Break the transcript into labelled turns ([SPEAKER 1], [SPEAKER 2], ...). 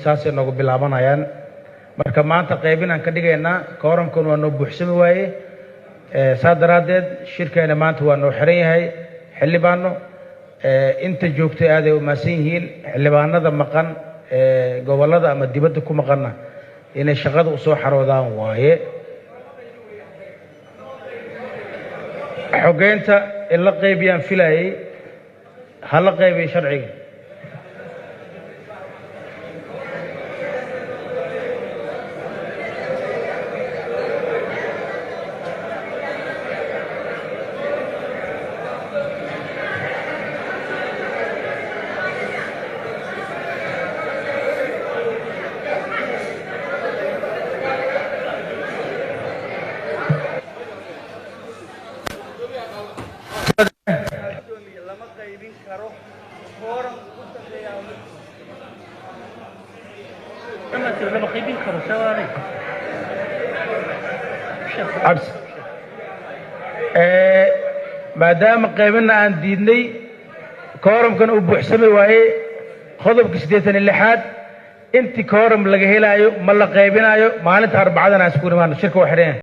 [SPEAKER 1] saasay noogu bilaabanayaan marka maanta qaybinaan ka dhigaynaa kooramkan waa noo buuxsami waaye saa daraadeed shirkeena maanta waa noo xiran yahay xildhibaano inta joogtay aad ay u maasan yihiin xildhibaanada maqan gobolada ama dibadda ku maqanna inay shaqada u soo xaroodaan waaye xogeynta in la qaybiyaan filayay ha la qaybiyo sharciga maadaama qaybina aan diidnay kooramkan uu buuxsami waaye qodobka 86aad intii kooram laga helaayo ma la qaybinayo maalinta arbacadana isku imaano shirka waa xireen